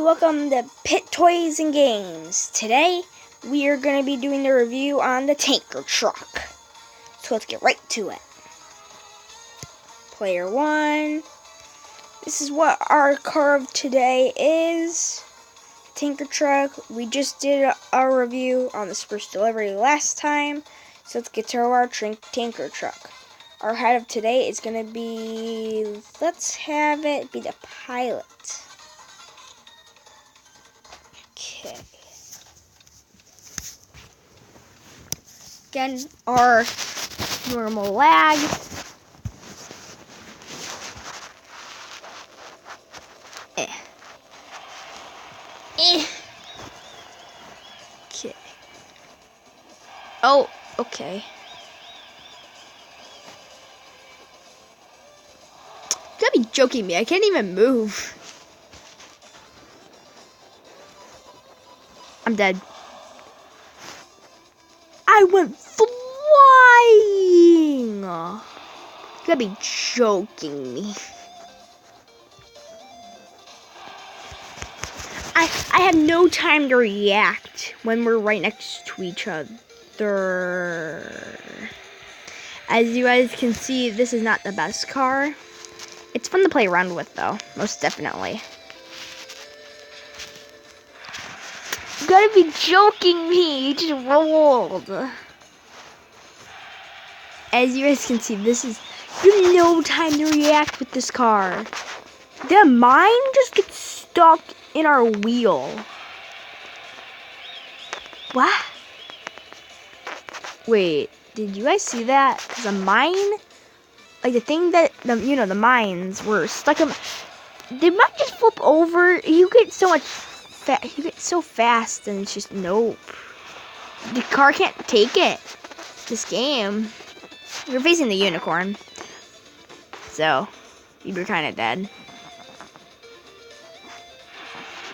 welcome to Pit Toys and Games. Today, we are going to be doing the review on the Tanker Truck. So let's get right to it. Player 1. This is what our car of today is. Tanker Truck. We just did a review on this first delivery last time. So let's get to our Tanker Truck. Our head of today is going to be, let's have it be the pilot. Okay. Again, our normal lag. Okay. Oh, okay. You gotta be joking me. I can't even move. I'm dead. I went flying. You gotta be joking me. I have no time to react when we're right next to each other. As you guys can see, this is not the best car. It's fun to play around with, though, most definitely. You gotta be joking me. You just rolled. As you guys can see, you have no time to react with this car. The mine just gets stuck in our wheel. What? Wait, did you guys see that? Cause the mine, like the thing that the mines were stuck in. They might just flip over. You get so much. You get so fast, and it's just nope. The car can't take it. This game. You're facing the unicorn, so you were kind of dead.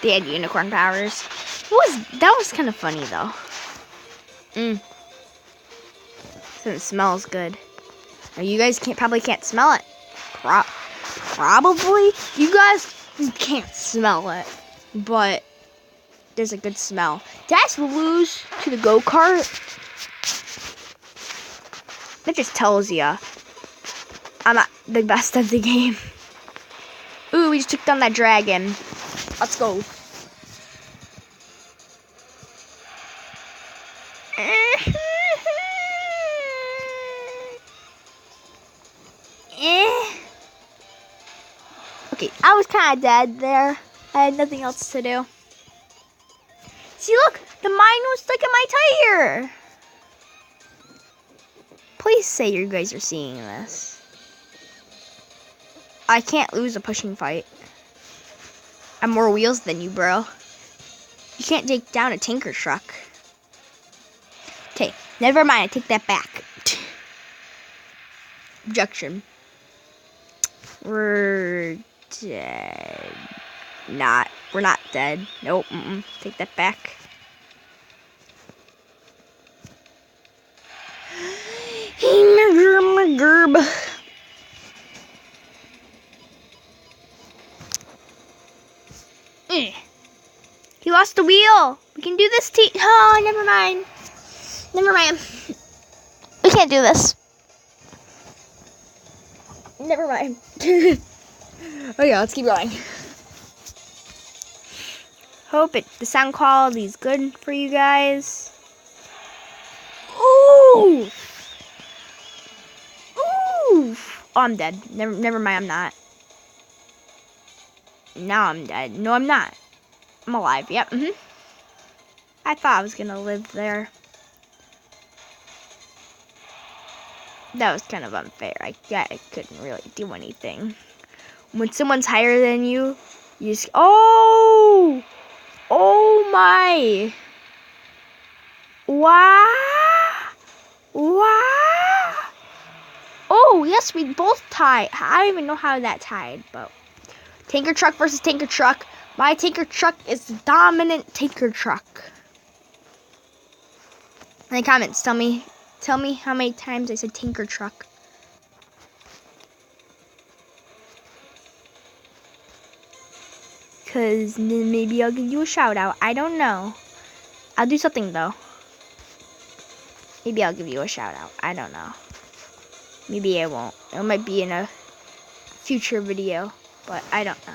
They had unicorn powers. That was kind of funny though. So it smells good. Now you guys probably can't smell it. Probably you guys can't smell it, but there's a good smell. Did I just lose to the go-kart? That just tells you I'm not the best at the game. Ooh, we just took down that dragon. Let's go. Okay, I was kind of dead there. I had nothing else to do. See, look, the mine was stuck in my tire. Please say you guys are seeing this. I can't lose a pushing fight. I have more wheels than you, bro. You can't take down a Tanker Truck. Okay, never mind. I take that back. Objection. We're dead. We're not dead. Nope. Take that back. He lost the wheel. We can do this, Oh, never mind. Never mind. We can't do this. Never mind. Okay, let's keep going. Hope the sound quality is good for you guys. Ooh! Ooh! Oh, I'm dead. Never mind, I'm not. Now I'm dead. No, I'm not. I'm alive. Yep. I thought I was gonna live there. That was kind of unfair. I couldn't really do anything. When someone's higher than you, you just oh my! Wow! Oh yes, we both tied. I don't even know how that tied, but Tanker Truck versus Tanker Truck. My Tanker Truck is the dominant Tanker Truck. In the comments, tell me how many times I said Tanker Truck. because then maybe I'll give you a shout out. I don't know. I'll do something though. Maybe I'll give you a shout out. I don't know. Maybe I won't. It might be in a future video, but I don't know.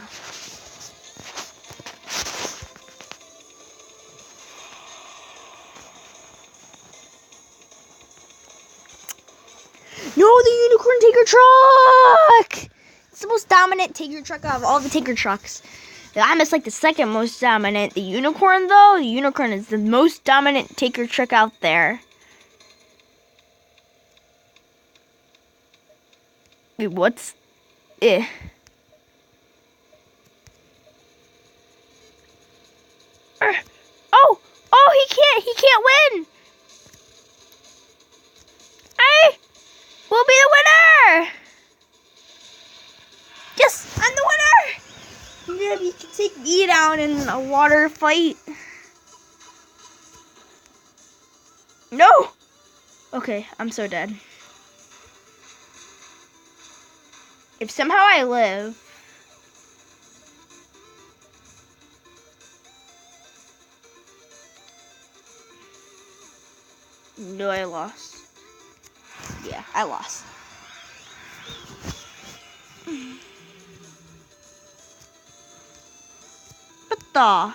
No, the unicorn Taker truck! It's the most dominant Taker truck out of all the Taker trucks. I'm just like the second most dominant. The unicorn, though, the unicorn is the most dominant Taker truck out there. Wait, what's... Oh, he can't win! We'll be the winner! Yes, I'm the winner! Yeah, you can take me down in a water fight. No! Okay, I'm so dead. If somehow I live... No, I lost. Yeah, I lost. What the?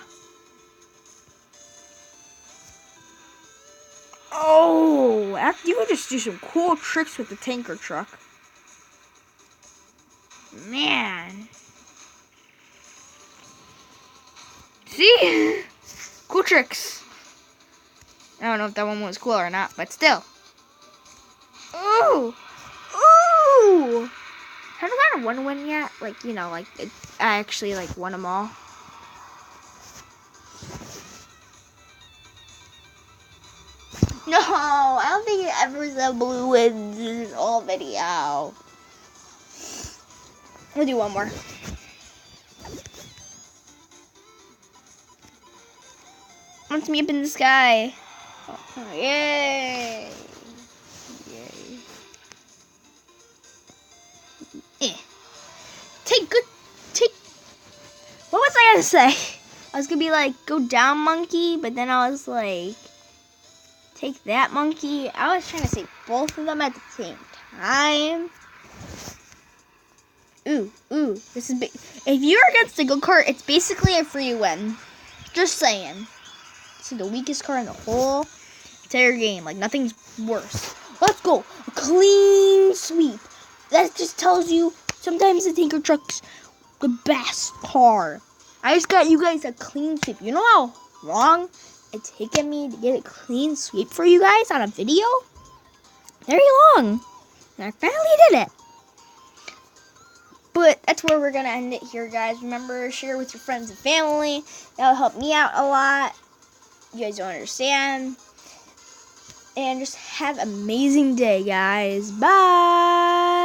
Oh, you could just do some cool tricks with the tanker truck. Man. See? Cool tricks. I don't know if that one was cool or not, but still. Ooh! Ooh! Haven't got a 1-win yet. Like, you know, like, I actually, like, won them all. No, I don't think it ever said blue wins in this whole video. We'll do one more. Wants me up in the sky. Oh, yay! Yay! What was I gonna say? I was gonna be like, go down, monkey, but then I was like, take that, monkey. I was trying to say both of them at the same time. Ooh, this is big. If you're against the good card, it's basically a free win. Just saying. This is the weakest card in the whole entire game. Like, nothing's worse. Let's go. A clean sweep. That just tells you sometimes the tanker truck's the best car. I just got you guys a clean sweep. You know how long it's taken me to get a clean sweep for you guys on a video? Very long. And I finally did it. But that's where we're going to end it here, guys. Remember, share with your friends and family. That'll help me out a lot. You guys don't understand. And just have an amazing day, guys. Bye.